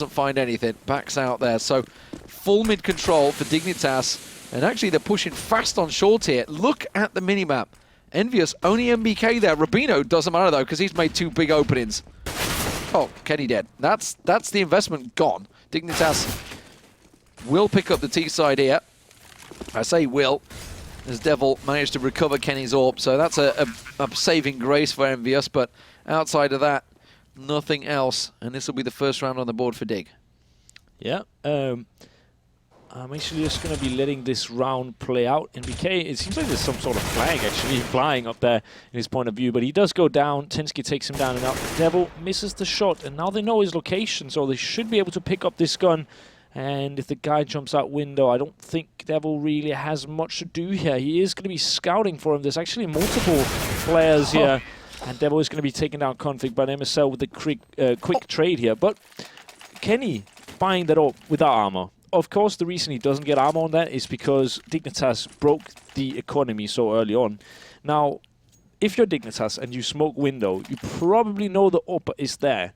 doesn't find anything, backs out there. So full mid control for Dignitas, and actually they're pushing fast on short here. Look at the minimap. EnVyUs, only MBK there. Rubino doesn't matter though, because he's made 2 big openings. Oh, Kenny dead. That's the investment gone. Dignitas will pick up the T side here. I say will, as Devil managed to recover Kenny's AWP, so that's a saving grace for EnVyUs, but outside of that, nothing else, and this will be the first round on the board for Dig. Yeah, I'm actually just going to be letting this round play out. NBK, it seems like there's some sort of flag actually flying up there in his point of view, but he does go down. Tensky takes him down and out. Devil misses the shot, and now they know his location, so they should be able to pick up this gun. And if the guy jumps out window, I don't think Devil really has much to do here. He is going to be scouting for him. There's actually multiple players here. And Devil is going to be taking down Config by MSL with the quick trade here. But Kenny buying that up without armor. Of course, the reason he doesn't get armor on that is because Dignitas broke the economy so early on. Now, if you're Dignitas and you smoke window, you probably know the AWP is there.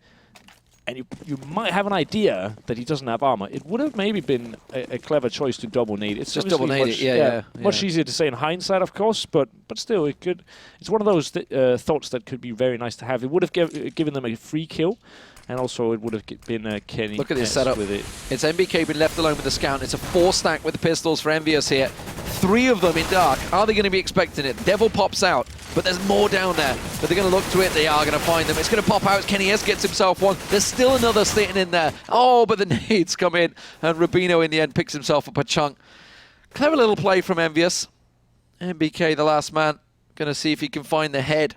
And you might have an idea that he doesn't have armor. It would have maybe been a clever choice to double nade. It's just double nade it, yeah. Much easier to say in hindsight, of course, but still, it could. It's one of those thoughts that could be very nice to have. It would have given them a free kill, and also it would have been Kenny. Look at this setup. With it. It's MBK been left alone with the scout. It's a 4-stack with the pistols for EnVyUs here. 3 of them in dark. Are they going to be expecting it? Devil pops out, but there's more down there. But they're going to look to it. They are going to find them. It's going to pop out. Kenny S gets himself one. There's still another sitting in there. Oh, but the nades come in, and Rubino in the end picks himself up a chunk. Clever little play from EnVyUs. MBK, the last man, going to see if he can find the head.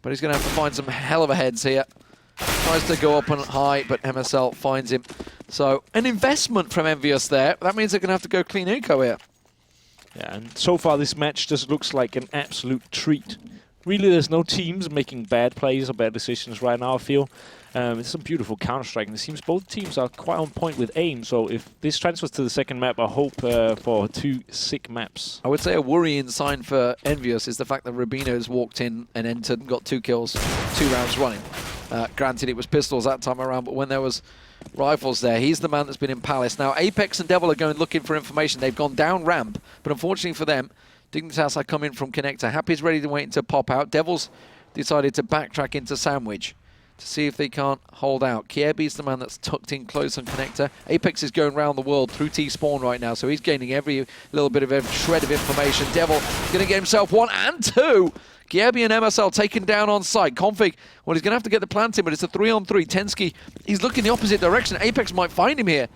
But he's going to have to find some hell of a heads here. Tries to go up and high, but MSL finds him. So, an investment from EnVyUs there. That means they're going to have to go clean eco here. Yeah, and so far this match just looks like an absolute treat. Really, there's no teams making bad plays or bad decisions right now, I feel. It's some beautiful counter-strike, and it seems both teams are quite on point with aim, so if this transfers to the second map, I hope for 2 sick maps. I would say a worrying sign for EnVyUs is the fact that Rubino's walked in and entered and got 2 kills, 2 rounds running. Granted, it was pistols that time around, but when there was rifles there, he's the man that's been in Palace. Now, Apex and Devil are going looking for information. They've gone down ramp, but unfortunately for them, Dignitas are coming from Connector. Happy's ready to wait to pop out. Devil's decided to backtrack into Sandwich to see if they can't hold out. Kiebi's the man that's tucked in close on Connector. Apex is going around the world through T-Spawn right now, so he's gaining every little bit of every shred of information. Devil going to get himself 1 and 2. Kiebi and MSL taken down on site. Config, well, he's going to have to get the plant in, but it's a 3-on-3. Tensky, he's looking the opposite direction. Apex might find him here.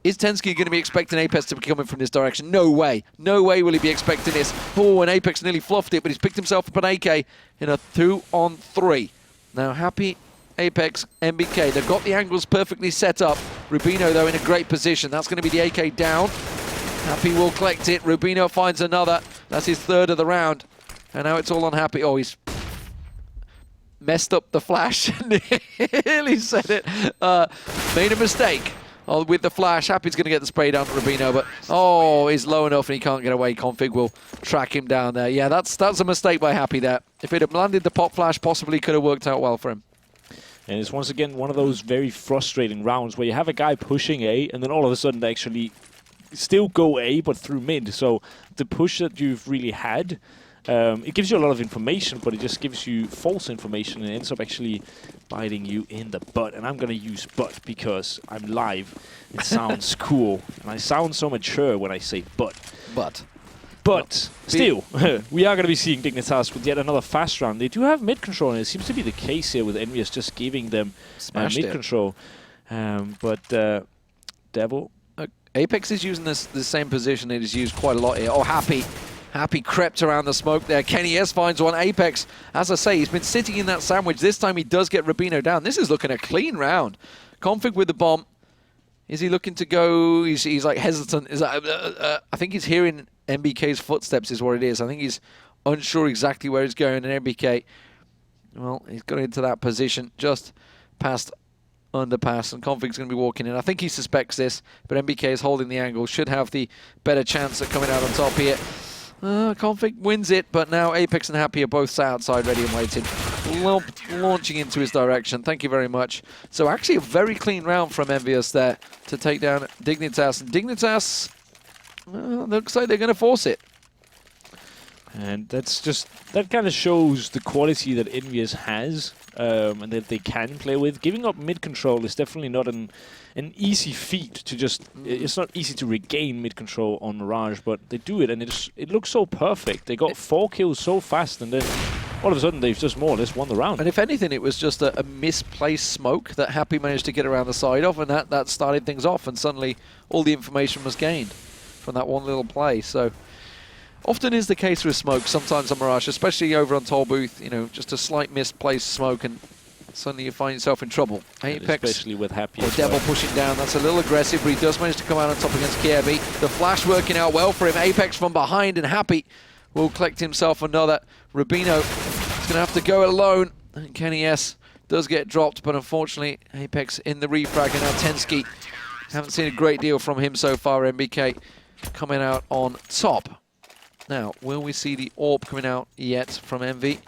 Is Tensky going to be expecting Apex to be coming from this direction? No way. No way will he be expecting this. Oh, and Apex nearly fluffed it, but he's picked himself up an AK in a 2-on-3. Now, Happy, Apex, MBK, they've got the angles perfectly set up. Rubino, though, in a great position. That's going to be the AK down. Happy will collect it. Rubino finds another. That's his 3rd of the round. And now it's all on Happy. Oh, he's messed up the flash. Nearly said it. Made a mistake with the flash. Happy's going to get the spray down to Rubino, but oh, he's low enough and he can't get away. Config will track him down there. Yeah, that's a mistake by Happy there. If it had landed the pop flash, possibly could have worked out well for him. And it's once again one of those very frustrating rounds where you have a guy pushing A, and then all of a sudden they actually still go A, but through mid. So the push that you've really had, it gives you a lot of information, but it just gives you false information and ends up actually biting you in the butt. And I'm going to use butt because I'm live. It sounds cool. And I sound so mature when I say butt. But still, we are going to be seeing Dignitas with yet another fast round. They do have mid control, and it seems to be the case here with EnVyUs just giving them mid control. But Devil. Apex is using the same position it has used quite a lot here. Oh, Happy crept around the smoke there. Kenny S finds one. Apex, as I say, he's been sitting in that sandwich. This time he does get Rubino down. This is looking a clean round. Config with the bomb. Is he looking to go? He's like hesitant. Is that, I think he's hearing MBK's footsteps is what it is. I think he's unsure exactly where he's going. And MBK, well, he's got into that position just past underpass, and Config's going to be walking in. I think he suspects this, but MBK is holding the angle. Should have the better chance at coming out on top here. Config wins it, but now Apex and Happy are both sat outside ready and waiting. launching into his direction. Thank you very much. So actually a very clean round from EnVyUs there to take down Dignitas. And Dignitas, looks like they're going to force it. And that kind of shows the quality that EnVyUs has and that they can play with. Giving up mid control is definitely not an easy feat to just. It's not easy to regain mid control on Mirage, but they do it, and it looks so perfect. They got 4 kills so fast, and then all of a sudden they've just more or less won the round. And if anything, it was just a misplaced smoke that Happy managed to get around the side of, and that started things off, and suddenly all the information was gained from that one little play. So. Often is the case with smoke, sometimes on Mirage, especially over on Toll Booth, you know, just a slight misplaced smoke and suddenly you find yourself in trouble. Apex, especially with Happy. or Devil pushing down, that's a little aggressive, but he does manage to come out on top against Kievi. The flash working out well for him, Apex from behind, and Happy will collect himself another. Rubino is going to have to go alone, and Kenny S does get dropped, but unfortunately, Apex in the refrag, and now Tensky. Haven't seen a great deal from him so far, MBK coming out on top. Now, will we see the AWP coming out yet from Envy?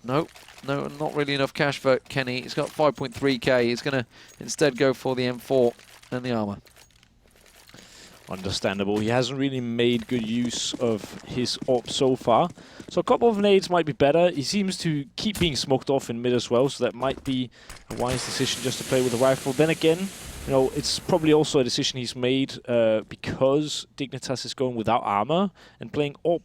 No, not really enough cash for Kenny. He's got 5.3k. He's going to instead go for the M4 and the armor. Understandable. He hasn't really made good use of his AWP so far. So a couple of nades might be better. He seems to keep being smoked off in mid as well, so that might be a wise decision just to play with a rifle. Then again, you know, it's probably also a decision he's made because Dignitas is going without armor, and playing AWP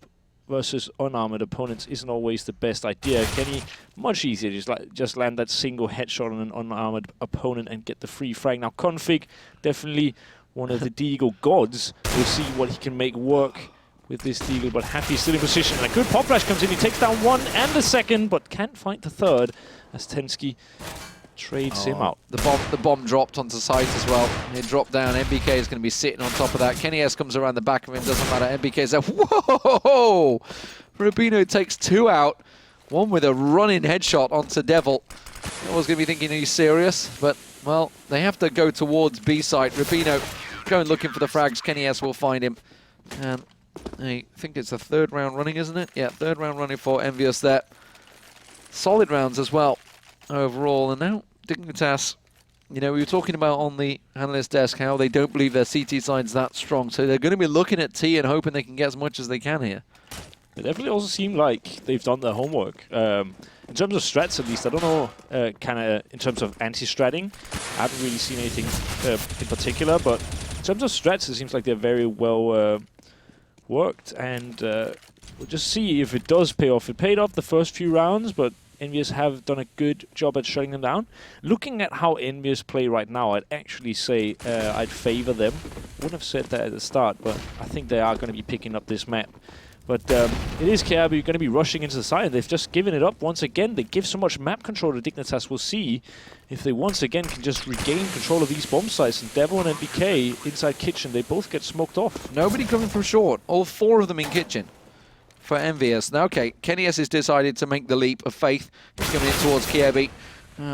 versus unarmored opponents isn't always the best idea. Kenny, much easier just land that single headshot on an unarmored opponent and get the free frag. Now Config, definitely one of the Deagle gods. We'll see what he can make work with this Deagle, but Happy still in position. And a good pop flash comes in. He takes down one and the second, but can't fight the third as Tensky trades him out. The bomb dropped onto site as well. It dropped down. MBK is going to be sitting on top of that. Kenny S comes around the back of him. Doesn't matter. MBK's there. Whoa! Rubino takes 2 out. One with a running headshot onto Devil. I was going to be thinking, are you serious? But, well, they have to go towards B site. Rubino going looking for the frags. Kenny S will find him. And I think it's the 3rd round running, isn't it? Yeah, 3rd round running for EnVyUs there. Solid rounds as well overall. And now Dignitas, you know, we were talking about on the analyst desk how they don't believe their CT side's that strong. So they're going to be looking at T and hoping they can get as much as they can here. They definitely also seem like they've done their homework. In terms of strats, at least, I don't know, kind of in terms of anti-stratting, I haven't really seen anything in particular, but in terms of strats, it seems like they're very well worked, and we'll just see if it does pay off. It paid off the first few rounds, but EnVyUs have done a good job at shutting them down. Looking at how EnVyUs play right now, I'd actually say I'd favor them. Wouldn't have said that at the start, but I think they are going to be picking up this map. But it is KRB going to be rushing into the side. They've just given it up once again. They give so much map control to Dignitas. We'll see if they once again can just regain control of these bomb sites. And Devil and MBK inside kitchen, they both get smoked off. Nobody coming from short. All 4 of them in kitchen for EnVyUs. Now, okay, Kenny S has decided to make the leap of faith. He's coming in towards Kievi.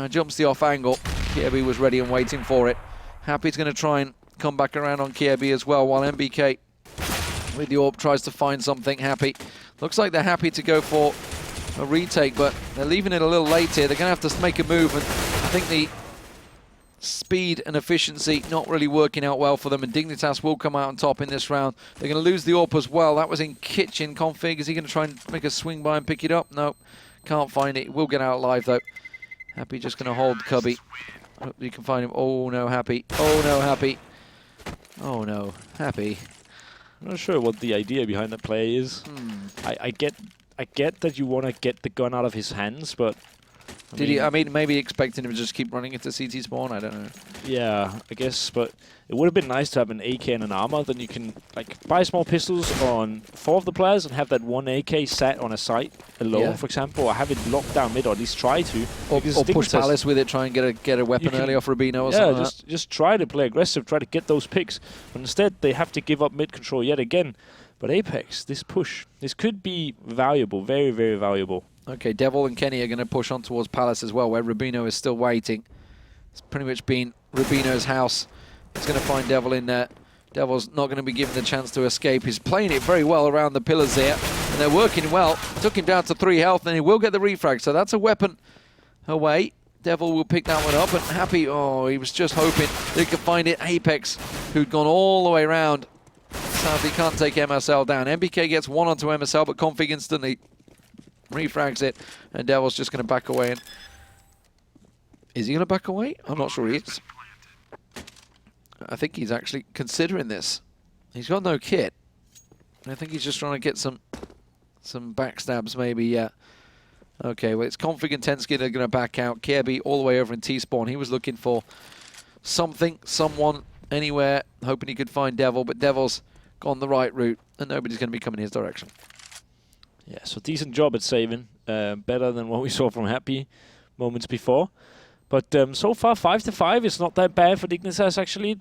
Jumps the off angle. Kievi was ready and waiting for it. Happy's going to try and come back around on Kievi as well, while MBK with the AWP tries to find something. Happy. Looks like they're happy to go for a retake, but they're leaving it a little late here. They're going to have to make a move, and I think the speed and efficiency not really working out well for them, and Dignitas will come out on top in this round. They're going to lose the AWP as well. That was in kitchen config. Is he going to try and make a swing by and pick it up? No, can't find it. Will get out alive though. Happy just going to hold Cubby. Hope you can find him. Oh no, Happy. Oh no, Happy. Oh no, Happy. I'm not sure what the idea behind that play is. I get that you want to get the gun out of his hands, but I mean, maybe expecting him to just keep running into CT spawn. I don't know. Yeah, I guess, but it would have been nice to have an AK and an armor. Then you can like buy small pistols on 4 of the players and have that 1 AK sat on a site alone, for example, or have it locked down mid, or at least try to. Or push Palace with it, try and get a weapon early off Rubino or something. Yeah, just try to play aggressive, try to get those picks. But instead, they have to give up mid control yet again. But Apex, this push, this could be valuable, very, very valuable. Okay, Devil and Kenny are going to push on towards Palace as well, where Rubino is still waiting. It's pretty much been Rubino's house. He's going to find Devil in there. Devil's not going to be given the chance to escape. He's playing it very well around the pillars there. And they're working well. Took him down to 3 health, and he will get the refrag. So that's a weapon away. Devil will pick that one up, and Happy, oh, he was just hoping they could find it. Apex, who'd gone all the way around. Sadly can't take MSL down. MBK gets one onto MSL, but Config instantly refrags it, and Devil's just going to back away. And is he going to back away? I'm not sure he is. I think he's actually considering this. He's got no kit. I think he's just trying to get some backstabs maybe, yeah. Okay, well, it's Config and Tensky that are going to back out. Kirby all the way over in T-spawn. He was looking for something, someone, anywhere, hoping he could find Devil, but Devil's gone the right route, and nobody's going to be coming his direction. Yeah, so decent job at saving. Better than what we saw from Happy moments before. But so far, 5-5 is not that bad for Dignitas, actually.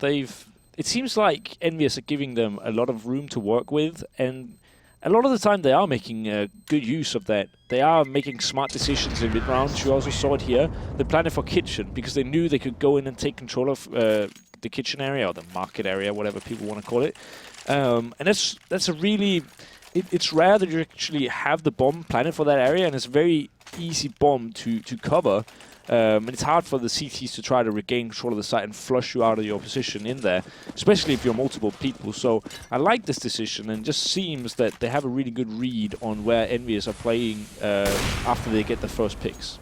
It seems like EnVyUs are giving them a lot of room to work with, and a lot of the time they are making good use of that. They are making smart decisions in mid-rounds. You also saw it here. They planned it for Kitchen because they knew they could go in and take control of the kitchen area or the market area, whatever people want to call it. And that's a really... It's rare that you actually have the bomb planted for that area, and it's a very easy bomb to cover. And it's hard for the CTs to try to regain control of the site and flush you out of your position in there, especially if you're multiple people. So I like this decision, and it just seems that they have a really good read on where EnVyUs are playing after they get the first picks.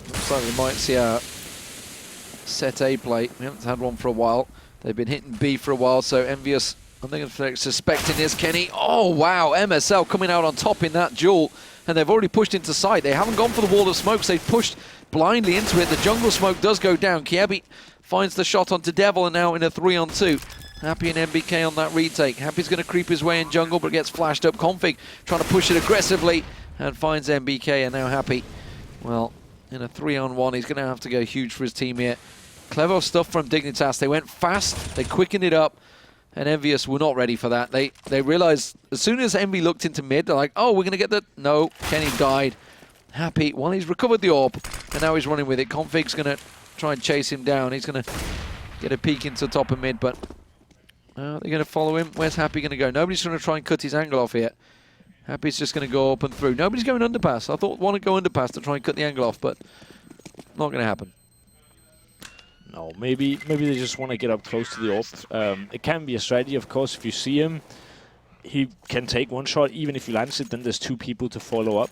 Looks like we might see a set A play. We haven't had one for a while. They've been hitting B for a while, so EnVyUs, I think they're suspecting this, Kenny. Oh, wow, MSL coming out on top in that duel, and they've already pushed into sight. They haven't gone for the wall of smokes. They've pushed blindly into it. The jungle smoke does go down. Kirby finds the shot onto Devil, and now in a 3-on-2. Happy and MBK on that retake. Happy's going to creep his way in jungle, but gets flashed up. Config trying to push it aggressively and finds MBK, and now Happy, well, in a 3-on-1, he's going to have to go huge for his team here. Clever stuff from Dignitas. They went fast, they quickened it up, and EnVyUs were not ready for that. They realized as soon as Envy looked into mid, they're like, oh, we're going to get the... No, Kenny died. Happy, well, he's recovered the orb, and now he's running with it. Config's going to try and chase him down. He's going to get a peek into top of mid, but they're going to follow him. Where's Happy going to go? Nobody's going to try and cut his angle off here. Happy's just going to go up and through. Nobody's going underpass. I thought want to go underpass to try and cut the angle off, but not going to happen. No, maybe they just want to get up close to the orb. It can be a strategy, of course. If you see him, he can take one shot. Even if he lands it, then there's 2 people to follow up.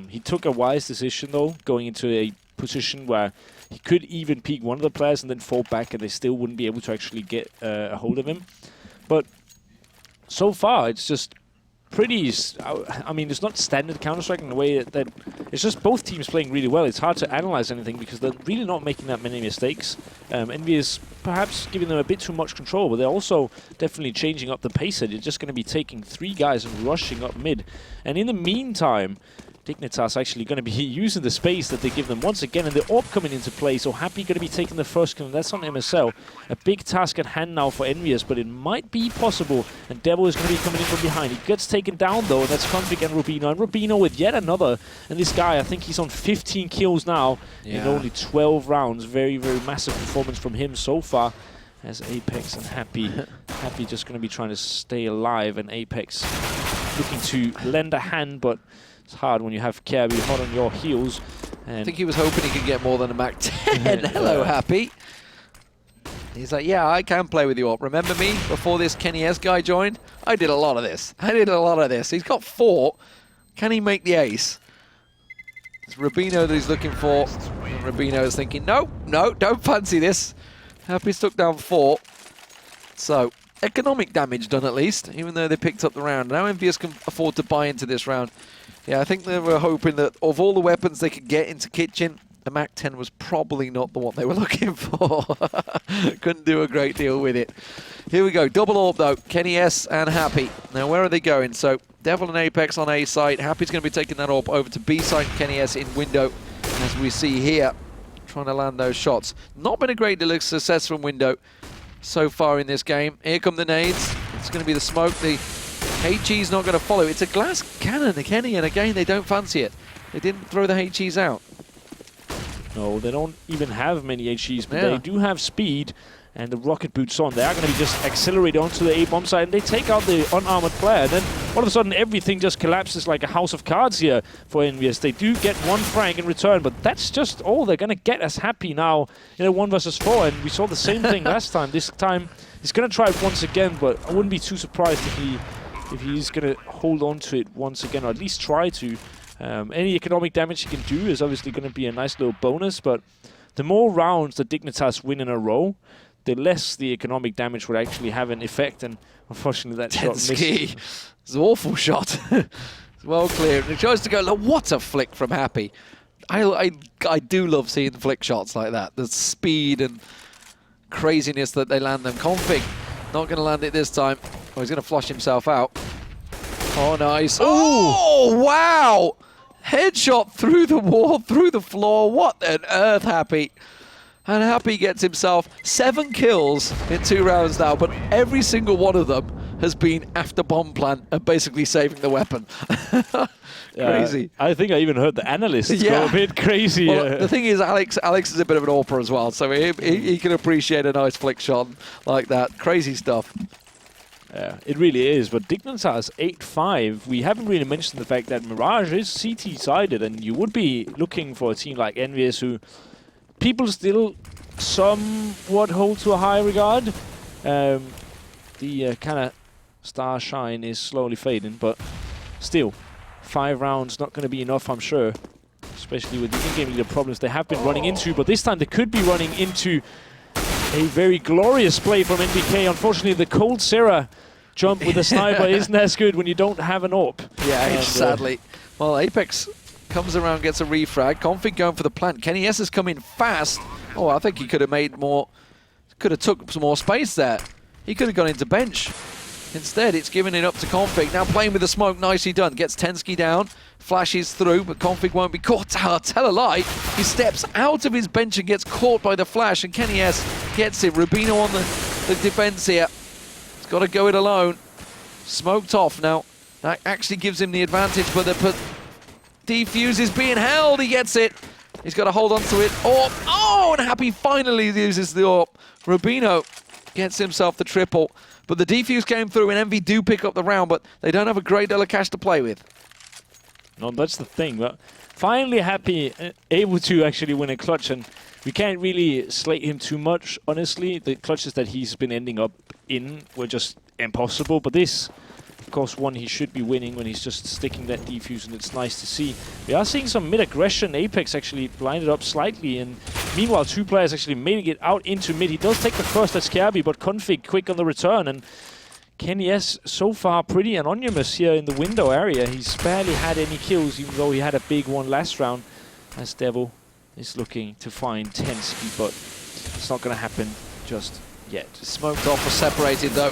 He took a wise decision, though, going into a position where he could even peek one of the players and then fall back, and they still wouldn't be able to actually get a hold of him. But so far, it's just pretty... I mean, it's not standard Counter-Strike in the way that it's just both teams playing really well. It's hard to analyze anything because they're really not making that many mistakes. Envy is perhaps giving them a bit too much control, but they're also definitely changing up the pace. They're just going to be taking 3 guys and rushing up mid. And in the meantime, Dignitas actually going to be using the space that they give them once again, and the orb coming into play. So Happy going to be taking the first kill, and that's on MSL. A big task at hand now for EnVyUs, but it might be possible. And Devil is going to be coming in from behind. He gets taken down though, and that's Config and Rubino. And Rubino with yet another. And this guy, I think he's on 15 kills now in only 12 rounds. Very, very massive performance from him so far. As Apex and Happy just going to be trying to stay alive, and Apex looking to lend a hand, but it's hard when you have Kirby hot on your heels. And I think he was hoping he could get more than a Mac 10. Hello, Happy. He's like, yeah, I can play with you all. Remember me before this Kenny S guy joined? I did a lot of this. He's got 4. Can he make the ace? It's Rubino that he's looking for. And Rubino is thinking, no, don't fancy this. Happy stuck down 4. So, economic damage done at least, even though they picked up the round. Now EnVyUs can afford to buy into this round. Yeah, I think they were hoping that of all the weapons they could get into Kitchen, the Mac 10 was probably not the one they were looking for. Couldn't do a great deal with it. Here we go, double orb though, Kenny S and Happy. Now where are they going? So Devil and Apex on A site. Happy's going to be taking that orb over to B site, Kenny S in window, as we see here, trying to land those shots. Not been a great deal of success from window so far in this game. Here come the nades. It's going to be the smoke. The HE's not going to follow. It's a glass cannon, Kenny, and again, they don't fancy it. They didn't throw the HE's out. No, they don't even have many HE's, but they do have speed, and the rocket boots on. They are going to be just accelerated onto the A-bomb side, and they take out the unarmored player. And then all of a sudden everything just collapses like a house of cards here for EnVyUs. They do get one frag in return, but that's just all they're going to get as Happy now in a 1 versus 4. And we saw the same thing last time. This time he's going to try it once again, but I wouldn't be too surprised if he's going to hold on to it once again, or at least try to. Any economic damage he can do is obviously going to be a nice little bonus, but the more rounds that Dignitas win in a row, the less the economic damage would actually have an effect, and unfortunately that shot missed. It's an awful shot. It's well cleared. It tries to go, what a flick from Happy. I do love seeing flick shots like that. The speed and craziness that they land them. Config not going to land it this time. Oh, he's going to flush himself out. Oh, nice. Oh, wow! Headshot through the wall, through the floor. What on earth, Happy? And Happy gets himself 7 kills in 2 rounds now, but every single one of them has been after bomb plant and basically saving the weapon. Crazy. I think I even heard the analysts go a bit crazy. Well, the thing is, Alex is a bit of an AWPer as well, so he can appreciate a nice flick shot like that. Crazy stuff. Yeah, it really is, but Dignitas 8-5. We haven't really mentioned the fact that Mirage is CT-sided, and you would be looking for a team like EnVyUs who people still somewhat hold to a high regard. The kind of star shine is slowly fading, but still, 5 rounds not going to be enough, I'm sure, especially with the in-game leader problems they have been running into, but this time they could be running into a very glorious play from NBK. Unfortunately, the cold Sarah jump with a sniper isn't as good when you don't have an AWP. Yeah, sadly. Well, Apex comes around, gets a refrag. Config going for the plant. Kenny S has come in fast. Oh, I think he could have made more, could have took some more space there. He could have gone into bench. Instead, it's giving it up to Config. Now playing with the smoke, nicely done. Gets Tensky down, flashes through, but Config won't be caught. Tell a lie. He steps out of his bench and gets caught by the flash, and Kenny S gets it. Rubino on the defense here. He's got to go it alone. Smoked off now. That actually gives him the advantage, but the defuse is being held. He gets it. He's got to hold on to it. Oh, and Happy finally uses the AWP. Rubino gets himself the triple. But the defuse came through, and Envy do pick up the round, but they don't have a great deal of cash to play with. No, that's the thing. But finally Happy able to actually win a clutch, and we can't really slate him too much, honestly. The clutches that he's been ending up in were just impossible. But this, of course, one he should be winning when he's just sticking that defuse, and it's nice to see. We are seeing some mid-aggression. Apex actually blinded up slightly, and meanwhile 2 players actually making it out into mid. He does take the first at Scabby, but Config quick on the return, and Kenny S so far pretty anonymous here in the window area. He's barely had any kills, even though he had a big one last round, as Devil is looking to find Tensky, but it's not going to happen just yet. Smoked off or separated though.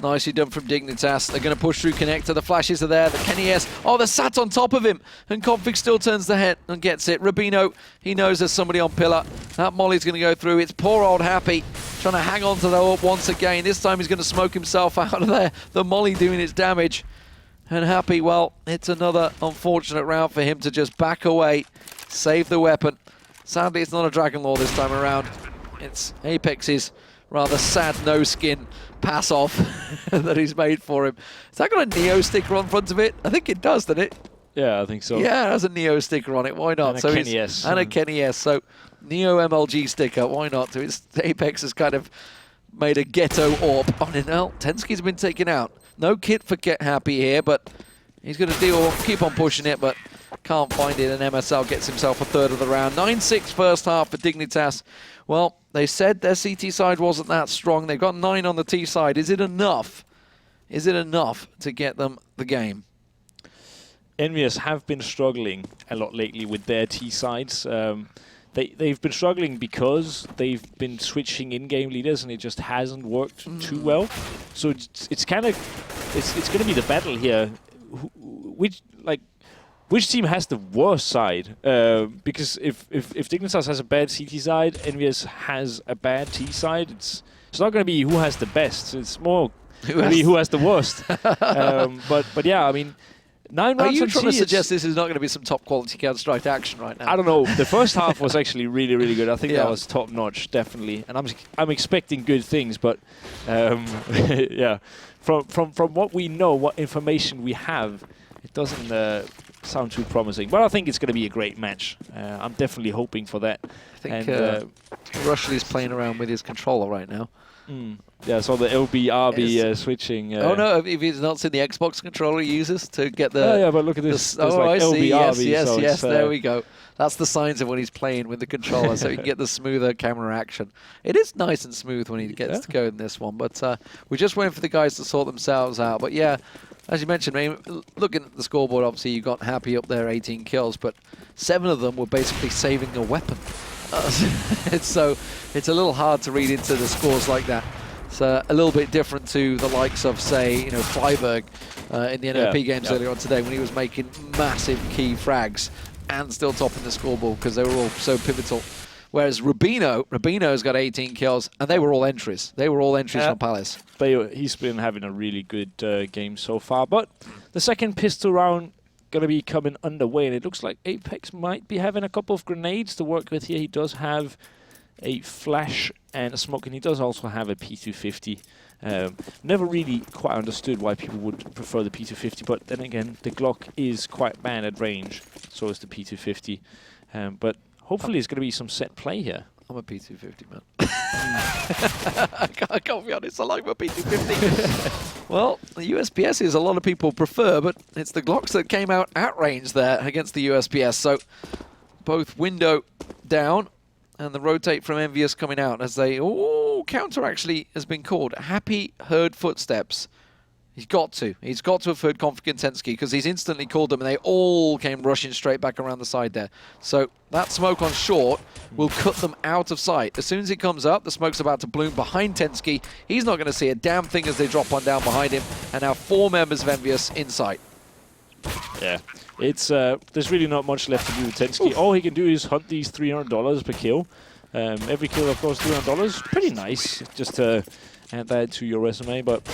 Nicely done from Dignitas. They're going to push through connector. The flashes are there. The Kenny S. Oh, they're sat on top of him. And Config still turns the head and gets it. Rubino, he knows there's somebody on pillar. That molly's going to go through. It's poor old Happy trying to hang on to the AWP once again. This time he's going to smoke himself out of there. The molly doing its damage. And Happy, well, it's another unfortunate round for him to just back away, save the weapon. Sadly, it's not a Dragon Lore this time around. It's Apex's rather sad no-skin pass off that he's made for him. Has that got a Neo sticker on front of it? I think it does, doesn't it? Yeah, I think so. Yeah, it has a Neo sticker on it. Why not? And a Kenny S. And a Kenny S. So Neo MLG sticker. Why not? So it's Apex has kind of made a ghetto AWP on it. Now Tensky's been taken out. No kit for Get Happy here, but he's going to keep on pushing it, but can't find it. And MSL gets himself a third of the round. 9-6 first half for Dignitas. Well, they said their CT side wasn't that strong. They've got 9 on the T side. Is it enough? Is it enough to get them the game? EnVyUs have been struggling a lot lately with their T sides. They've been struggling because they've been switching in-game leaders, and it just hasn't worked too well. So it's kind of it's going to be the battle here. Which team has the worst side? Because if Dignitas has a bad CT side, EnVyUs has a bad T side, it's not going to be who has the best. It's more who has the worst. But yeah, I mean, 9 Are rounds you on trying to T, suggest this is not going to be some top quality Counter-Strike action right now? I don't know. The first half was actually really, really good. I think Yeah. that was top notch, definitely. And I'm expecting good things, but yeah, from what we know, what information we have, it doesn't sound too promising. But I think it's going to be a great match. I'm definitely hoping for that. I think Rushley's playing around with his controller right now. Yeah, so the LB-RB switching. Oh no! If he's not seen the Xbox controller he uses to get the. Oh yeah, but look at this. Oh, like I see. Yes, LB-RB, yes, so yes. There we go. That's the signs of when he's playing with the controller, so he can get the smoother camera action. It is nice and smooth when he gets to go in this one, but we're just waiting for the guys to sort themselves out. But yeah, as you mentioned, I mean, looking at the scoreboard, obviously you got Happy up there, 18 kills, but 7 of them were basically saving a weapon. So it's a little hard to read into the scores like that. It's a little bit different to the likes of, say, Freiburg in the NLP games earlier on today when he was making massive key frags and still topping the scoreboard because they were all so pivotal. Whereas Rubino's got 18 kills, and they were all entries. They were all entries from Palace. He's been having a really good game so far. But the second pistol round going to be coming underway, and it looks like Apex might be having a couple of grenades to work with here. He does have a flash and a smoke, and he does also have a P250. Never really quite understood why people would prefer the P250, but then again, the Glock is quite bad at range, so is the P250. But hopefully it's going to be some set play here. I'm a P250 man. I can't be honest, I like my P250. Well, the USPS is a lot of people prefer, but it's the Glocks that came out at range there against the USPS. So both window down and the rotate from EnVyUs coming out as they... Oh, counter actually has been called. Happy heard footsteps. He's got to have heard Config Intensky because he's instantly called them and they all came rushing straight back around the side there. So that smoke on short will cut them out of sight. As soon as he comes up, the smoke's about to bloom behind Tensky. He's not going to see a damn thing as they drop one down behind him. And now 4 members of EnVyUs in sight. Yeah, it's there's really not much left to do with Tensky. Oof. All he can do is hunt these $300 per kill. Every kill, of course, $300. Pretty nice, just to add that to your resume. But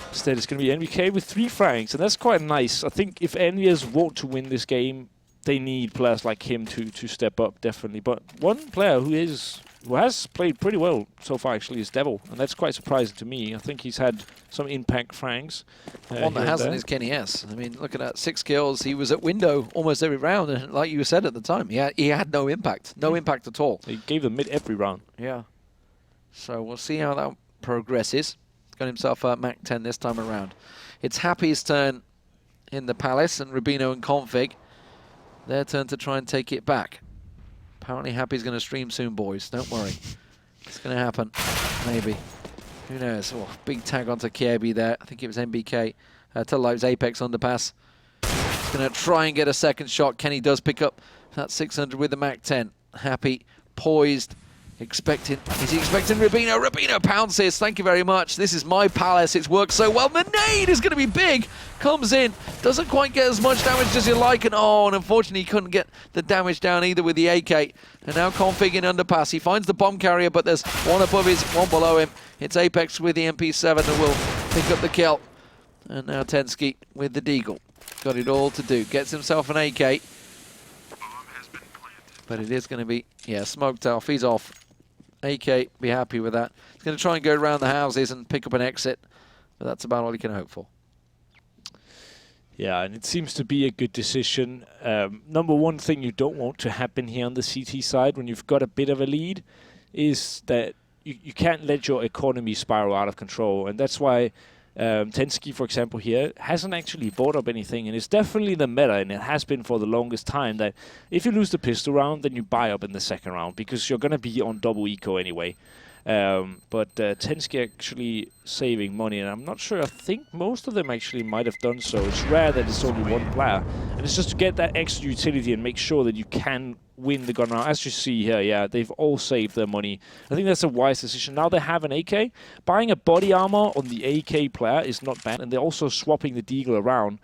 instead, it's going to be NVK with 3 frags, and that's quite nice. I think if EnVyUs want to win this game, they need players like him to step up, definitely. But one player who has played pretty well so far, actually, is Devil, and that's quite surprising to me. I think he's had some impact frags. One that hasn't is Kenny S. I mean, looking at 6 kills, he was at window almost every round, and like you said at the time, he had no impact. No impact at all. He gave them mid every round. Yeah. So we'll see how that progresses. Got himself a Mac-10 this time around. It's Happy's turn in the Palace, and Rubino and Config, their turn to try and take it back. Apparently Happy's going to stream soon, boys. Don't worry. It's going to happen. Maybe. Who knows? Oh, big tag onto Kiebi there. I think it was MBK. Tell Lives Apex underpass. He's going to try and get a second shot. Kenny does pick up that 600 with the Mac-10. Happy, poised. Is he expecting Rubino? Rubino pounces. Thank you very much. This is my Palace. It's worked so well. The nade is going to be big. Comes in. Doesn't quite get as much damage as you like. And unfortunately, he couldn't get the damage down either with the AK. And now Config in underpass. He finds the bomb carrier, but there's one above his, one below him. It's Apex with the MP7 that will pick up the kill. And now Tensky with the Deagle. Got it all to do. Gets himself an AK. But it is going to be, smoked off. He's off. AK, be happy with that. He's going to try and go around the houses and pick up an exit, but that's about all he can hope for. Yeah, and it seems to be a good decision. Number one thing you don't want to happen here on the CT side when you've got a bit of a lead is that you can't let your economy spiral out of control, and that's why Tensky, for example, here hasn't actually bought up anything, and it's definitely the meta, and it has been for the longest time, that if you lose the pistol round, then you buy up in the second round, because you're going to be on double eco anyway. But Tensky actually saving money, and I'm not sure, I think most of them actually might have done so. It's rare that it's only one player, and it's just to get that extra utility and make sure that you can win the gun round. As you see here, they've all saved their money. I think that's a wise decision. Now they have an AK. Buying a body armor on the AK player is not bad, and they're also swapping the Deagle around.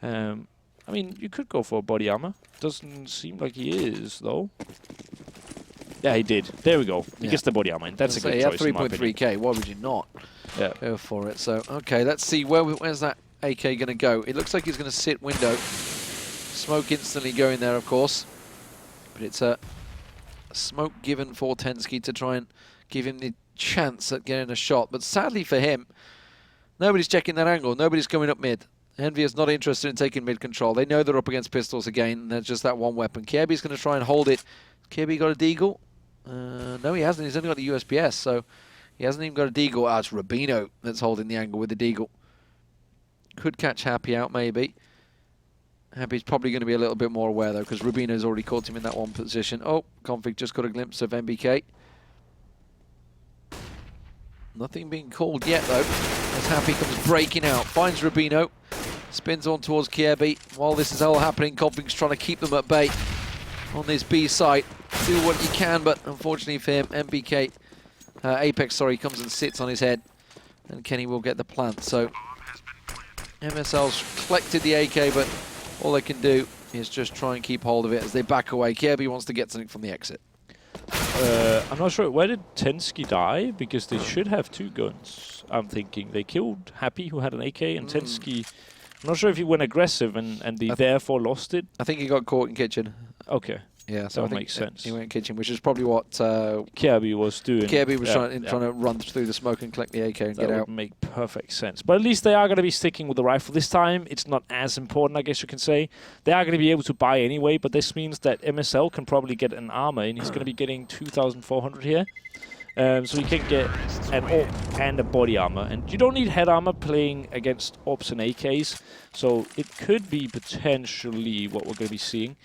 I mean, you could go for a body armor. Doesn't seem like he is, though. Yeah, he did. There we go. He gets the body armor. That's a good choice. 3.3k. Why would you not go for it? So, okay, let's see. Where's that AK going to go? It looks like he's going to sit window. Smoke instantly going there, of course. But it's a smoke given for Tensky to try and give him the chance at getting a shot. But sadly for him, nobody's checking that angle. Nobody's coming up mid. EnVyUs not interested in taking mid control. They know they're up against pistols again, and there's just that one weapon. Kirby's going to try and hold it. Kirby got a deagle? No, he hasn't. He's only got the USPS, so he hasn't even got a deagle. Ah, it's Rubino that's holding the angle with the deagle. Could catch Happy out, maybe. Happy's probably going to be a little bit more aware, though, because Rubino's already caught him in that one position. Oh, Config just got a glimpse of MBK. Nothing being called yet, though, as Happy comes breaking out. Finds Rubino. Spins on towards Kirby. While this is all happening, Config's trying to keep them at bay on this B site. Do what you can, but unfortunately for him, MBK, Apex, sorry, comes and sits on his head. And Kenny will get the plant. So MSL's collected the AK, but all they can do is just try and keep hold of it as they back away. Kirby wants to get something from the exit. I'm not sure. Where did Tensky die? Because they should have two guns, I'm thinking. They killed Happy, who had an AK, and Tensky... I'm not sure if he went aggressive and they therefore lost it. I think he got caught in kitchen. Okay. Yeah, so that makes sense. He went kitchen, which is probably what Kirby was doing. Kirby was trying to run through the smoke and collect the AK and get out. That would make perfect sense. But at least they are going to be sticking with the rifle. This time, it's not as important, I guess you can say. They are going to be able to buy anyway, but this means that MSL can probably get an armor, and he's going to be getting 2,400 here. So you can get an AWP and a body armor. And you don't need head armor playing against AWPs and AKs. So it could be potentially what we're going to be seeing.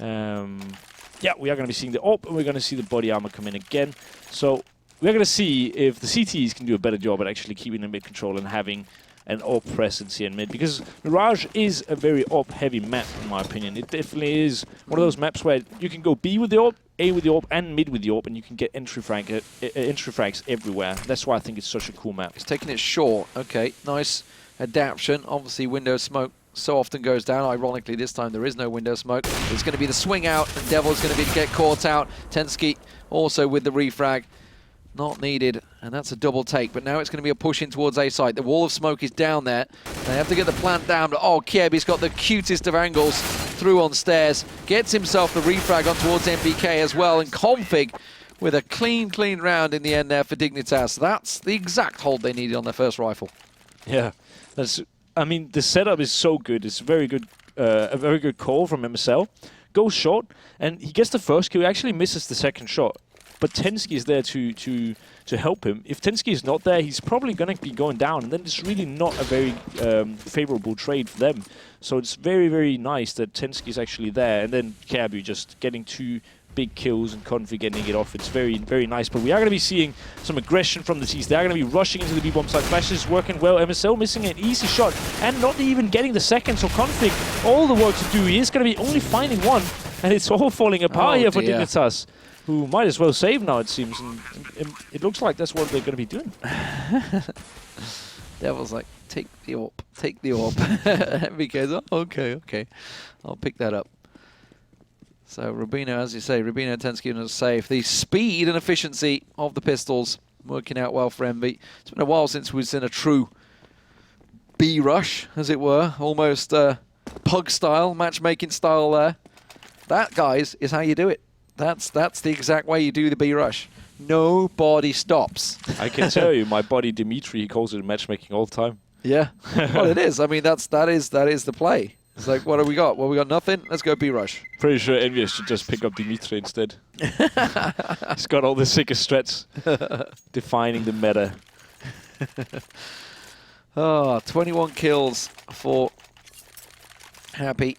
Yeah, we are going to be seeing the AWP, and we're going to see the body armor come in again. So we're going to see if the CTs can do a better job at actually keeping the mid control and having an AWP presence here in mid. Because Mirage is a very AWP-heavy map, in my opinion. It definitely is one of those maps where you can go B with the AWP, A with the AWP, and mid with the AWP, and you can get entry frags everywhere. That's why I think it's such a cool map. It's taking it short. Okay, nice adaptation. Obviously, window smoke so often goes down. Ironically, this time there is no window smoke. It's going to be the swing out, and Devil's going to get caught out. Tensky also with the refrag. Not needed, and that's a double take. But now it's going to be a push in towards A site. The wall of smoke is down there. They have to get the plant down. But oh, Kirby's got the cutest of angles through on stairs. Gets himself the refrag on towards MBK as well. And Config with a clean round in the end there for Dignitas. That's the exact hold they needed on their first rifle. Yeah, that's... I mean, the setup is so good. It's very good, a very good call from MSL. Goes short, and he gets the first kill. He actually misses the second shot. But Tensky is there to help him. If Tensky is not there, he's probably going to be going down, and then it's really not a very favorable trade for them. So it's very nice that Tensky is actually there, and then Kirby just getting two big kills and Config getting it off. It's very nice. But we are going to be seeing some aggression from the T's. They are going to be rushing into the B-bomb site. Flash is working well. MSL missing an easy shot and not even getting the second. So Config, all the work to do. He is going to be only finding one, and it's all falling apart here for Dignitas, who might as well save now, it seems. And it looks like that's what they're going to be doing. Devil's like, take the AWP, take the AWP. Because, oh, okay, I'll pick that up. So Rubino, as you say, Rubino and Tensky are safe. The speed and efficiency of the pistols working out well for Envy. It's been a while since we've seen a true B rush, as it were, almost pug style, matchmaking style there. That, guys, is how you do it. That's the exact way you do the B rush. Nobody stops. I can tell you, my buddy Dimitri, he calls it matchmaking all the time. Yeah, well, it is. I mean, that is the play. It's like, what have we got? Well, we got nothing. Let's go B-rush. Pretty sure EnVyUs should just pick up Dimitri instead. He's got all the sickest strats. Defining the meta. 21 kills for Happy.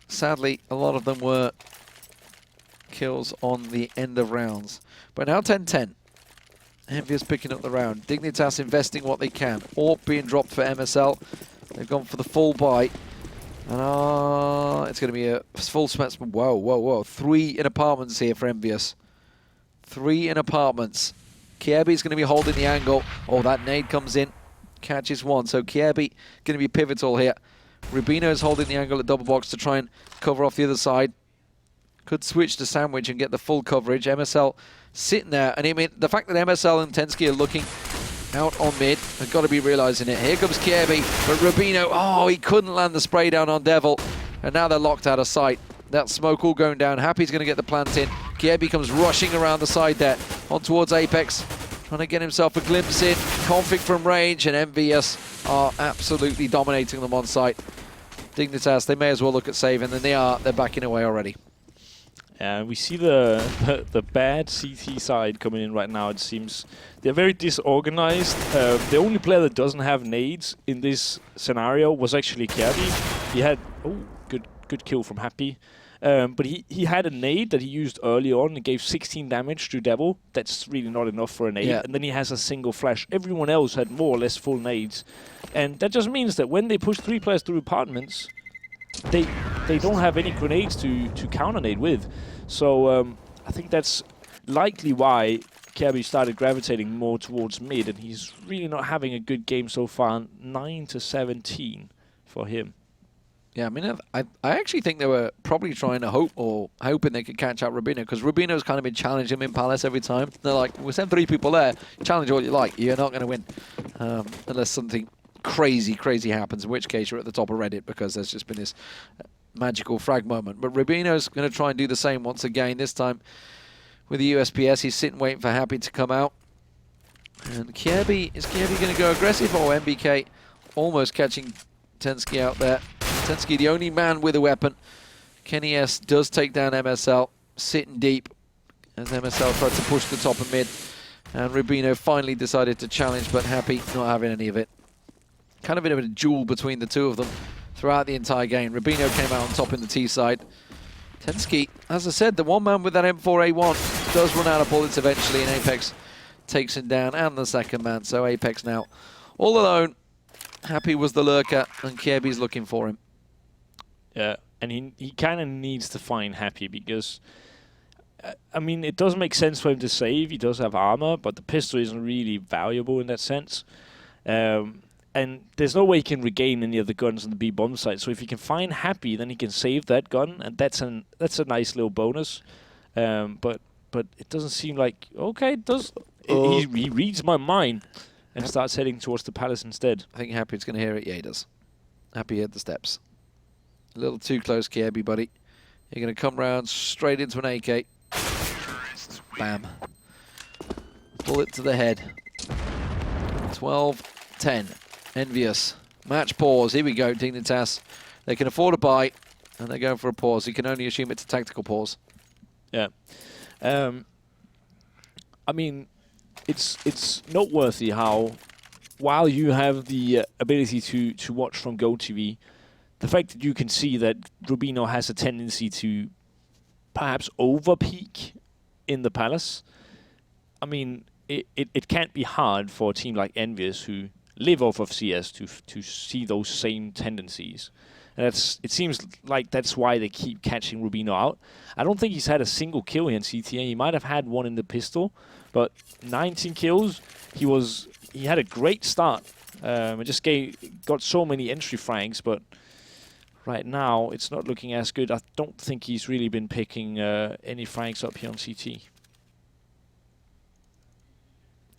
Sadly, a lot of them were kills on the end of rounds. But now 10-10. EnVyUs picking up the round. Dignitas investing what they can. AWP being dropped for MSL. They've gone for the full buy. And it's going to be a full smash. Whoa. 3 in apartments here for EnVyUs. 3 in apartments. Kirby's going to be holding the angle. Oh, that nade comes in. Catches one. So Kirby going to be pivotal here. Rubino's holding the angle at double box to try and cover off the other side. Could switch to sandwich and get the full coverage. MSL sitting there. And I mean, the fact that MSL and Tensky are looking out on mid. They've got to be realising it. Here comes Kjaerbye, but Rubino, oh, he couldn't land the spray down on Devil. And now they're locked out of sight. That smoke all going down. Happy's going to get the plant in. Kjaerbye comes rushing around the side there, on towards Apex. Trying to get himself a glimpse in. Config from range, and EnVyUs are absolutely dominating them on site. Dignitas, they may as well look at saving, and they're backing away already. We see the bad CT side coming in right now. It seems they're very disorganized. The only player that doesn't have nades in this scenario was actually Kjaerbye. He had good kill from Happy, but he had a nade that he used early on and gave 16 damage to Devil. That's really not enough for a nade. Yeah. And then he has a single flash. Everyone else had more or less full nades, and that just means that when they push 3 players through apartments, they don't have any grenades to counter nade with. So I think that's likely why Kjaerbye started gravitating more towards mid, and he's really not having a good game so far. 9-17 for him. Yeah, I mean, I actually think they were probably trying to hoping they could catch out Rubino, because Rubino's kind of been challenging him in Palace every time. They're like, we'll send 3 people there, challenge all you like, you're not going to win. Unless something crazy happens, in which case you're at the top of Reddit, because there's just been this magical frag moment. But Rubino's going to try and do the same once again, this time with the USPS. He's sitting waiting for Happy to come out. And Kjaerbye, is Kjaerbye going to go aggressive? Oh, MBK almost catching Tensky out there. Tensky, the only man with a weapon. Kenny S does take down MSL, sitting deep as MSL tried to push the top of mid. And Rubino finally decided to challenge, but Happy not having any of it. Kind of a bit of a duel between the two of them throughout the entire game. Rubino came out on top in the T side. Tensky, as I said, the one man with that M4A1 does run out of bullets eventually, and Apex takes him down, and the second man. So Apex now all alone. Happy was the lurker, and Kjaerbye's looking for him. Yeah, and he kind of needs to find Happy, because, I mean, it does make sense for him to save. He does have armor, but the pistol isn't really valuable in that sense. And there's no way he can regain any of the guns on the B bomb site. So if he can find Happy, then he can save that gun, and that's a nice little bonus. But it doesn't seem like, okay, he reads my mind and starts heading towards the palace instead. I think Happy's going to hear it. Yeah, he does. Happy hit the steps. A little too close, Kjaerbye, buddy. You're going to come round straight into an AK. Bam. Bullet to the head. 12-10. EnVyUs. Match pause. Here we go, Dignitas. They can afford a buy, and they're going for a pause. You can only assume it's a tactical pause. Yeah. I mean, it's noteworthy how, while you have the ability to watch from GoTV, the fact that you can see that Rubino has a tendency to perhaps over-peak in the palace, I mean, it can't be hard for a team like EnVyUs, who live off of CS, to see those same tendencies. And it seems like that's why they keep catching Rubino out. I don't think he's had a single kill here in CTA. He might have had one in the pistol, but 19 kills. He had a great start. It just got so many entry frags, but right now it's not looking as good. I don't think he's really been picking any frags up here on CT.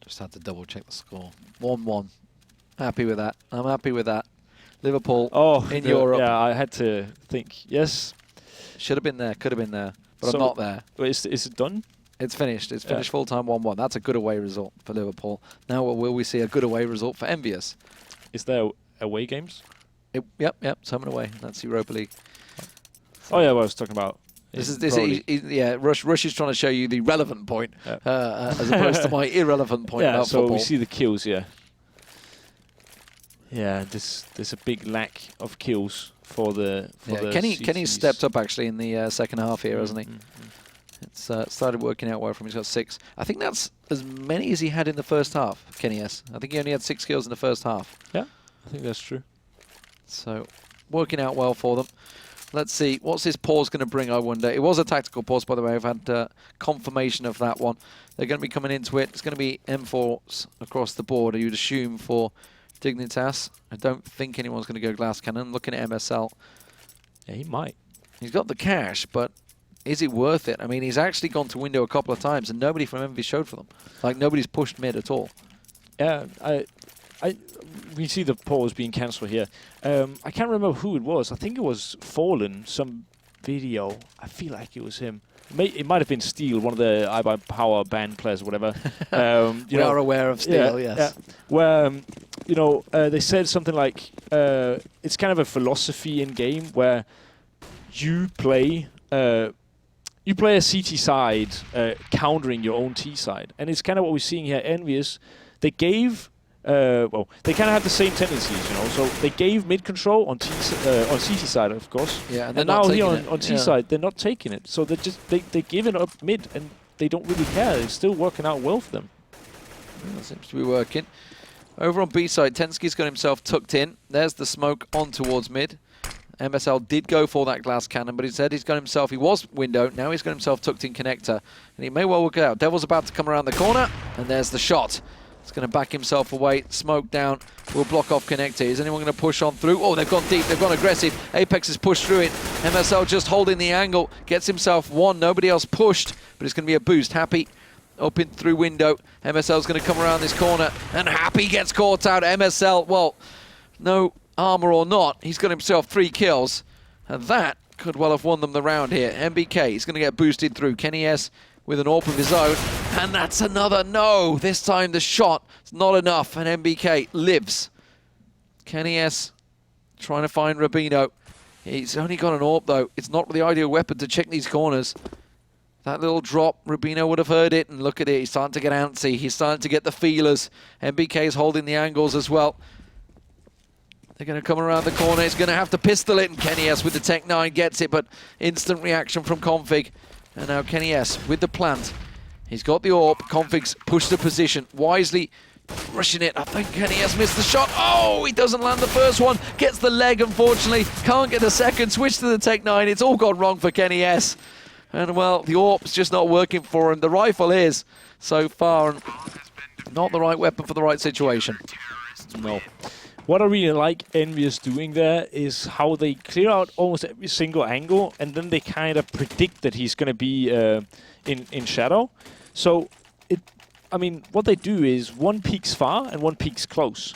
Just had to double check the score. 1-1. Happy with that. I'm happy with that. Liverpool in Europe. Yeah, I had to think. Yes. Should have been there. Could have been there. But I'm not there. Is it done? It's finished. It's finished full-time 1-1. That's a good away result for Liverpool. Now will we see a good away result for EnVyUs? Is there away games? Yep. Home and away. That's Europa League. Oh, yeah, what I was talking about. Rush is trying to show you the relevant point as opposed to my irrelevant point about so football. We see the kills, yeah. Yeah, there's a big lack of kills for the Kenny's stepped up actually in the second half here, hasn't he? It's started working out well for him. He's got 6. I think that's as many as he had in the first half, Kenny S. I think he only had 6 kills in the first half. Yeah, I think that's true. So, working out well for them. Let's see, what's this pause going to bring, I wonder? It was a tactical pause, by the way. I've had confirmation of that one. They're going to be coming into it. It's going to be M4s across the board, you'd assume, for Dignitas. I don't think anyone's going to go glass cannon. Looking at MSL. Yeah, he might. He's got the cash, but is it worth it? I mean, he's actually gone to window a couple of times, and nobody from EnVy showed for them. Like, nobody's pushed mid at all. We see the pause being cancelled here. I can't remember who it was. I think it was Fallen, some video. I feel like it was him. It might have been Steel, one of the iBuyPower band players or whatever. We are aware of Steel, yes. Yeah. Where, they said something like, it's kind of a philosophy in game where you play a CT side countering your own T side. And it's kind of what we're seeing here. EnVyUs, they gave... they kind of have the same tendencies, So they gave mid control on CT side, of course. Yeah, and now here on T side, they're not taking it. So they give it up mid, and they don't really care. It's still working out well for them. Well, that seems to be working. Over on B side, Tensky's got himself tucked in. There's the smoke on towards mid. MSL did go for that glass cannon, but instead he's got himself, he was window, now he's got himself tucked in connector. And he may well work it out. Devil's about to come around the corner, and there's the shot. He's going to back himself away, smoke down, will block off connector. Is anyone going to push on through? Oh, they've gone deep, they've gone aggressive. Apex has pushed through it. MSL just holding the angle, gets himself one. Nobody else pushed, but it's going to be a boost. Happy up in through window. MSL's going to come around this corner, and Happy gets caught out. MSL, well, no armor or not, he's got himself 3 kills, and that could well have won them the round here. MBK, he's going to get boosted through. Kenny S with an AWP of his own, and that's another no. This time the shot is not enough, and MBK lives. Kenny S trying to find Rubino. He's only got an AWP though. It's not the ideal weapon to check these corners. That little drop, Rubino would have heard it, and look at it, he's starting to get antsy. He's starting to get the feelers. MBK is holding the angles as well. They're going to come around the corner. He's going to have to pistol it, and Kenny S with the Tech 9 gets it, but instant reaction from Config. And now Kenny S with the plant. He's got the AWP. Config's pushed the position. Wisely rushing it. I think Kenny S missed the shot. Oh, he doesn't land the first one. Gets the leg, unfortunately. Can't get the second. Switch to the Tech 9. It's all gone wrong for Kenny S. And, well, the AWP's just not working for him. The rifle is, so far, not the right weapon for the right situation. No. What I really like EnVyUs doing there is how they clear out almost every single angle, and then they kind of predict that he's going to be in shadow. So, what they do is one peeks far and one peeks close.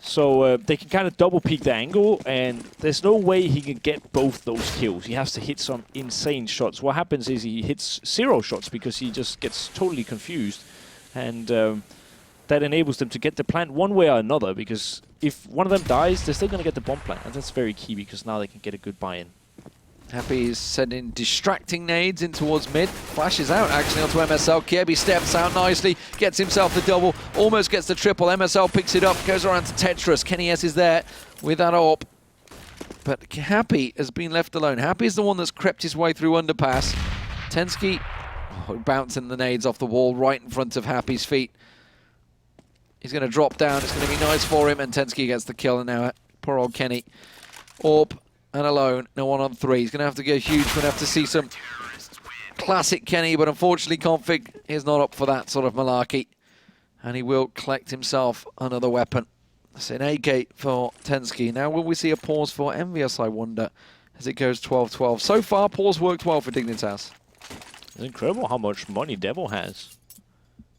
So they can kind of double peek the angle, and there's no way he can get both those kills. He has to hit some insane shots. What happens is he hits 0 shots because he just gets totally confused, and that enables them to get the plant one way or another, because if one of them dies, they're still going to get the bomb plant, and that's very key because now they can get a good buy-in. Happy is sending distracting nades in towards mid. Flashes out actually onto MSL. Kiebi steps out nicely, gets himself the double, almost gets the triple. MSL picks it up, goes around to Tetris. Kenny S is there with that AWP. But Happy has been left alone. Happy is the one that's crept his way through underpass. Tensky bouncing the nades off the wall right in front of Happy's feet. He's going to drop down. It's going to be nice for him, and Tensky gets the kill. And now poor old Kenny. AWP and alone. No 1 on 3. He's going to have to go huge. We're going to have to see some classic Kenny, but unfortunately Config is not up for that sort of malarkey. And he will collect himself another weapon. It's an AK for Tensky. Now will we see a pause for EnVyUs, I wonder, as it goes 12-12. So far, pause worked well for Dignitas. It's incredible how much money Devil has.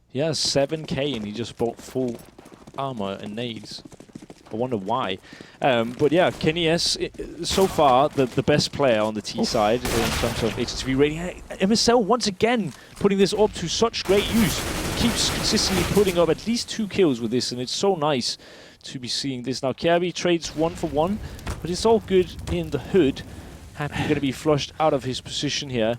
He has 7k and he just bought full armor and nades. I wonder why. But yeah, Kenny S, so far, the best player on the T side in terms of HSV rating. MSL, once again, putting this up to such great use. Keeps consistently putting up at least 2 kills with this, and it's so nice to be seeing this. Now, Kiebi trades 1 for 1, but it's all good in the hood. Happy going to be flushed out of his position here,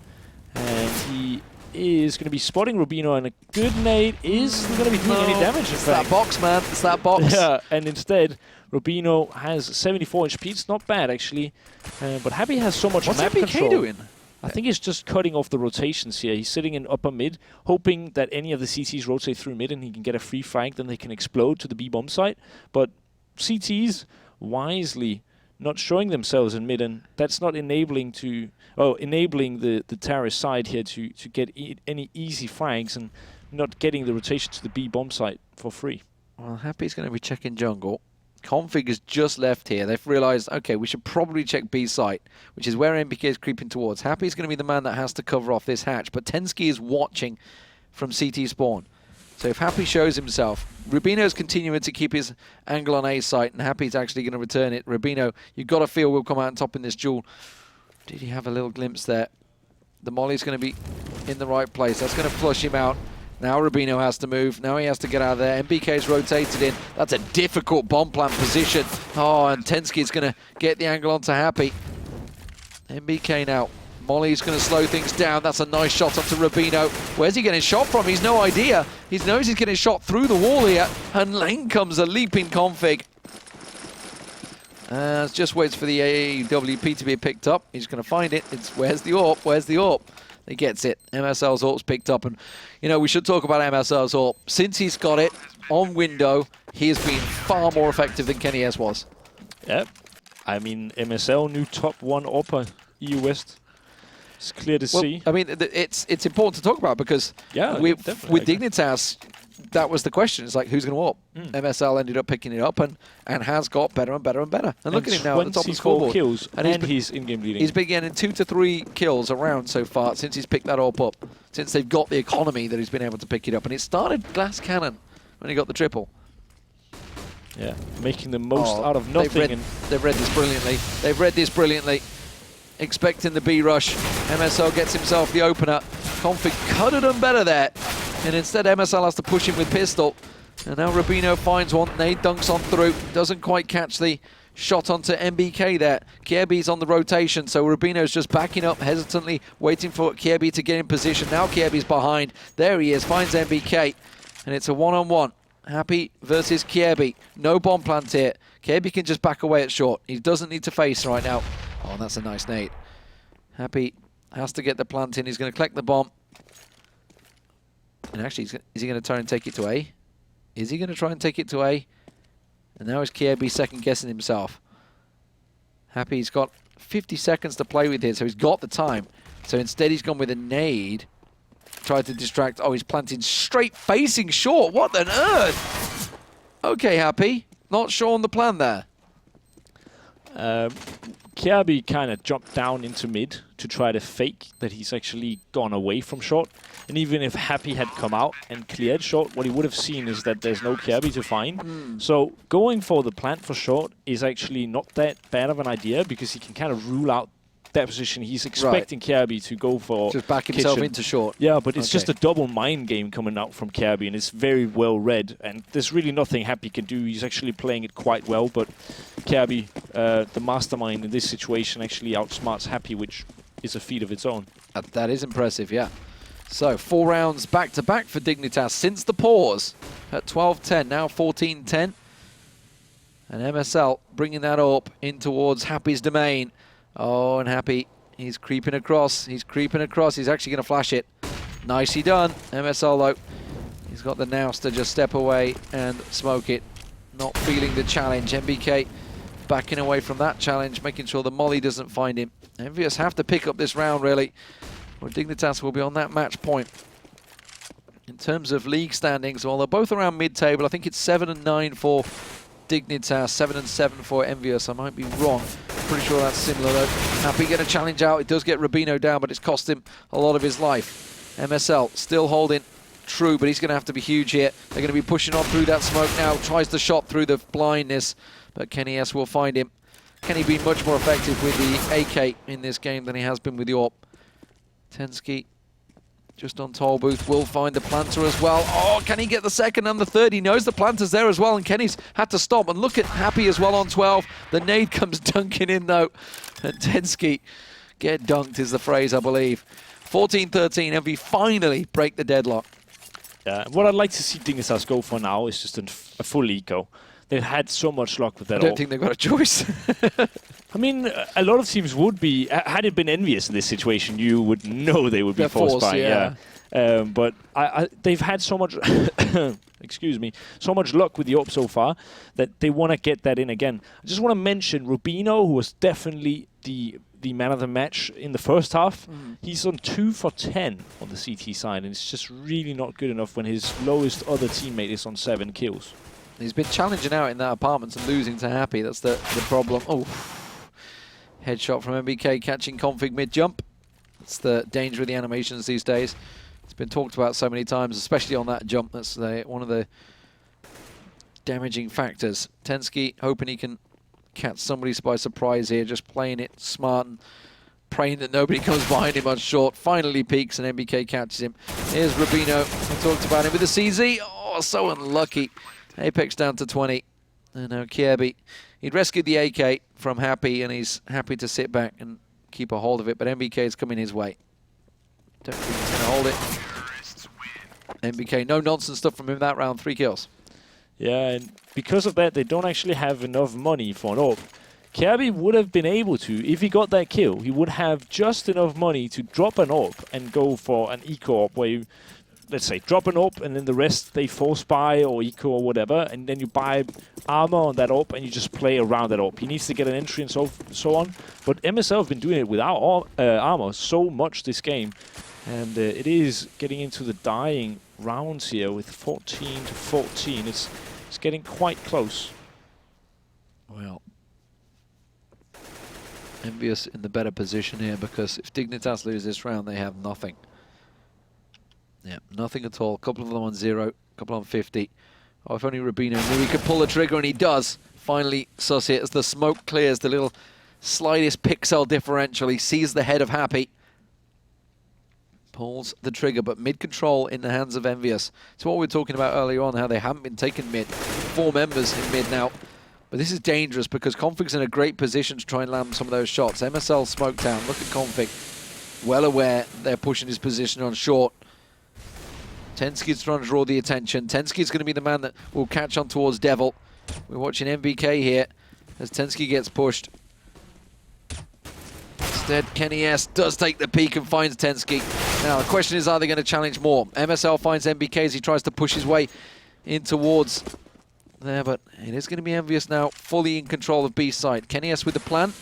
and he is going to be spotting Rubino, and a good nade is going to be doing any damage. It's that box, man. It's that box. Yeah, and instead, Rubino has 74 HP. It's not bad, actually. But Happy has so much map control. What's MBK doing? I think he's just cutting off the rotations here. He's sitting in upper mid, hoping that any of the CTs rotate through mid and he can get a free flank, then they can explode to the B-bomb site. But CTs wisely not showing themselves in mid, and that's not enabling the terrorist side here to get any easy flanks and not getting the rotation to the B-bomb site for free. Well, Happy's going to be checking jungle. Config has just left here. They've realized, okay, we should probably check B site, which is where MBK is creeping towards. Happy's going to be the man that has to cover off this hatch, but Tensky is watching from CT spawn. So if Happy shows himself, Rubino's continuing to keep his angle on A site, and Happy's actually going to return it. Rubino, you've got to feel will come out on top in this duel. Did he have a little glimpse there? The molly's going to be in the right place. That's going to flush him out. Now Rubino has to move. Now he has to get out of there. NBK's rotated in. That's a difficult bomb plant position. Oh, and Tensky's going to get the angle onto Happy. NBK now. Molly's going to slow things down. That's a nice shot onto Rubino. Where's he getting shot from? He's no idea. He knows he's getting shot through the wall here. And lane comes a leaping config. Just waits for the AWP to be picked up. He's going to find it. It's where's the AWP? Where's the AWP? He gets it. MSL's AWP's picked up. And, you know, we should talk about MSL's AWP. Since he's got it on window, he has been far more effective than Kenny S was. Yep. I mean, MSL new top 1 AWPer EU West. It's clear to see. I mean, it's important to talk about because with Dignitas, that was the question. It's like, who's going to AWP? MSL ended up picking it up and has got better and better and better. And look at him now at the top of the scoreboard. Kills and he's in-game leading. He's been getting 2 to 3 kills around so far since he's picked that AWP up. Since they've got the economy that he's been able to pick it up. And it started glass cannon when he got the triple. Yeah, making the most out of nothing. They've read this brilliantly. They've read this brilliantly. Expecting the B rush. MSL gets himself the opener. Config could have done better there. And instead MSL has to push him with pistol. And now Rubino finds one. Nade dunks on through. Doesn't quite catch the shot onto MBK there. Kiebi's on the rotation, so Rubino's just backing up hesitantly, waiting for Kiebi to get in position. Now Kiebi's behind. There he is, finds MBK. And it's a one-on-one. Happy versus Kiebi. No bomb plant here. Kiebi can just back away at short. He doesn't need to face right now. Oh, that's a nice nade. Happy has to get the plant in. He's going to collect the bomb. And actually, is he going to try and take it to A? Is he going to try and take it to A? And now is Kiebi second-guessing himself. Happy's got 50 seconds to play with here, so he's got the time. So instead, he's gone with a nade. Tried to distract. Oh, he's planting straight facing short. What on earth? Okay, Happy. Not sure on the plan there. Kiebi kind of jumped down into mid to try to fake that he's actually gone away from short. And even if Happy had come out and cleared short, what he would have seen is that there's no Kiebi to find. So going for the plant for short is actually not that bad of an idea because he can kind of rule out that position. He's expecting Kiebi to go for just back himself into short. Yeah, but it's just a double mind game coming out from Kiebi, and it's very well read. And there's really nothing Happy can do. He's actually playing it quite well, but Kiebi, the mastermind in this situation, actually outsmarts Happy, which is a feat of its own. That is impressive, yeah. So 4 rounds back-to-back for Dignitas since the pause at 12-10, now 14-10. And MSL bringing that up in towards Happy's domain. Oh, and Happy, he's creeping across. He's creeping across. He's actually going to flash it. Nicely done. MSL, though, he's got the nous to just step away and smoke it. Not feeling the challenge. MBK backing away from that challenge, making sure the molly doesn't find him. EnVyUs have to pick up this round, really. Well, Dignitas will be on that match point. In terms of league standings, well, they're both around mid-table. I think it's 7-9 for Dignitas, 7-7 for EnVyUs. I might be wrong. Pretty sure that's similar, though. Happy get a challenge out. It does get Rubino down, but it's cost him a lot of his life. MSL still holding true, but he's going to have to be huge here. They're going to be pushing on through that smoke now. Tries the shot through the blindness, but Kenny S will find him. Kenny being much more effective with the AK in this game than he has been with the AWP. Tensky just on toll booth will find the planter as well. Oh, can he get the second and the third? He knows the planter's there as well, and Kenny's had to stop. And look at Happy as well on 12. The nade comes dunking in, though. And Tensky, get dunked is the phrase, I believe. 14-13, EnVy finally break the deadlock. What I'd like to see Dignitas go for now is just a full eco. They've had so much luck with that. I don't think they've got a choice. I mean, a lot of teams would be. Had it been EnVyUs in this situation, you would know they would be forced by. Yeah. But they've had so much, excuse me, so much luck with the AWP so far that they want to get that in again. I just want to mention Rubino, who was definitely the man of the match in the first half. He's on 2 for 10 on the CT side, and it's just really not good enough when his lowest other teammate is on 7 kills. He's been challenging out in that apartment and losing to Happy. That's the problem. Oh, headshot from MBK catching config mid-jump. That's the danger of the animations these days. It's been talked about so many times, especially on that jump. That's one of the damaging factors. Tensky hoping he can catch somebody by surprise here, just playing it smart and praying that nobody comes behind him on short. Finally peaks and NBK catches him. Here's Rubino. I talked about him with the CZ. Oh, so unlucky. Apex down to 20. And now Kierby. He'd rescued the AK from Happy, and he's happy to sit back and keep a hold of it, but NBK is coming his way. Don't think he's going to hold it. NBK, no nonsense stuff from him that round, 3 kills. Yeah, and because of that, they don't actually have enough money for an AWP. Kirby would have been able to, if he got that kill, he would have just enough money to drop an AWP and go for an eco AWP where you, let's say, drop an AWP and then the rest they force buy or eco or whatever, and then you buy armor on that AWP and you just play around that AWP. He needs to get an entry and so on. But MSL have been doing it without armor so much this game. And it is getting into the dying rounds here with 14 to 14. It's getting quite close. Well, EnVyUs in the better position here, because if Dignitas lose this round, they have nothing. Yeah, nothing at all. A couple of them on 0, a couple on 50. Oh, if only Rubino knew he could pull the trigger, and he does. Finally, Sus it as the smoke clears, the little slightest pixel differential. He sees the head of Happy. Pulls the trigger, but mid-control in the hands of EnVyUs. It's what we were talking about earlier on, how they haven't been taking mid. 4 members in mid now. But this is dangerous because Config's in a great position to try and land some of those shots. MSL smoked down. Look at Config. Well aware they're pushing his position on short. Tensky's trying to draw the attention. Tensky's going to be the man that will catch on towards Devil. We're watching MVK here as Tensky gets pushed. Instead, Kenny S does take the peek and finds Tensky. Now, the question is, are they going to challenge more? MSL finds MBK as he tries to push his way in towards there, but it is going to be EnVyUs now, fully in control of B side. Kenny S with the plan.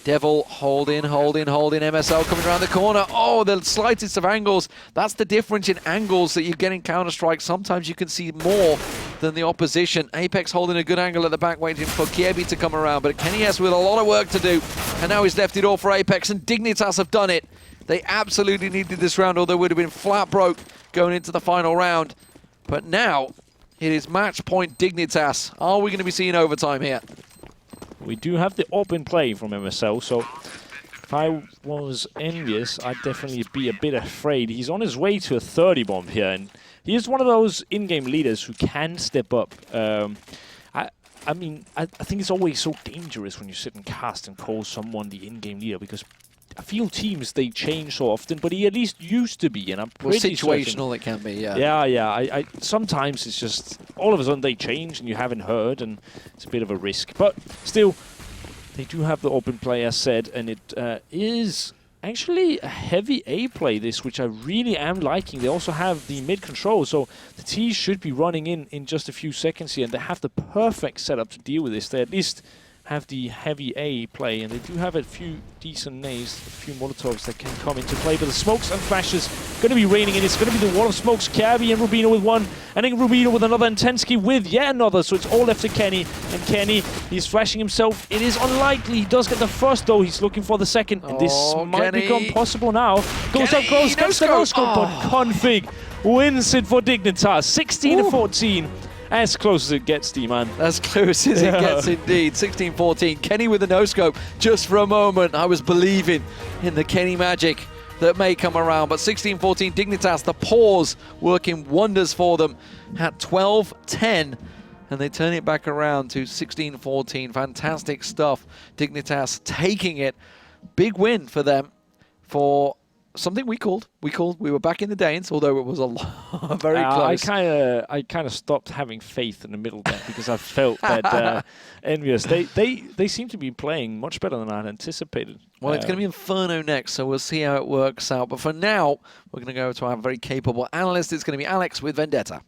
Devil holding. MSL coming around the corner. Oh, the slightest of angles. That's the difference in angles that you get in Counter-Strike. Sometimes you can see more than the opposition. Apex holding a good angle at the back, waiting for Kierby to come around. But Kenny S with a lot of work to do. And now he's left it all for Apex, and Dignitas have done it. They absolutely needed this round, although it would have been flat broke going into the final round. But now it is match point Dignitas. Are we going to be seeing overtime here? We do have the AWP in play from MSL, so if I was EnVyUs, I'd definitely be a bit afraid. He's on his way to a 30 bomb here, and he is one of those in-game leaders who can step up. I mean, I think it's always so dangerous when you sit and cast and call someone the in-game leader, because I feel teams, they change so often, but he at least used to be, and I'm pretty situational it can be, yeah. Yeah. Sometimes it's just, all of a sudden they change and you haven't heard, and it's a bit of a risk. But still, they do have the open play, as said, and it is actually a heavy A play, this, which I really am liking. They also have the mid control, so the T should be running in just a few seconds here, and they have the perfect setup to deal with this. They at least have the heavy A play, and they do have a few decent nades, a few Molotovs that can come into play, but the smokes and flashes going to be raining in. It's going to be the wall of smokes. Kirby and Rubino with one, and then Rubino with another, and Tensky with yet another, so it's all left to Kenny, and Kenny, he's flashing himself. It is unlikely. He does get the first, though. He's looking for the second, and this might become possible now. Goes up close, gets the no-scope, but Config wins it for Dignitas, 16 to 14. As close as it gets, Deman. As close as it gets indeed. 16-14. Kenny with the no-scope. Just for a moment, I was believing in the Kenny magic that may come around. But 16-14, Dignitas, the pause working wonders for them at 12-10. And they turn it back around to 16-14. Fantastic stuff. Dignitas taking it. Big win for them for something we called. We were back in the Danes, although it was a lot, very close. I kind of stopped having faith in the middle there because I felt that EnVyUs, they seem to be playing much better than I had anticipated. Well, it's going to be Inferno next, so we'll see how it works out. But for now, we're going to go to our very capable analyst. It's going to be Alex with Vendetta.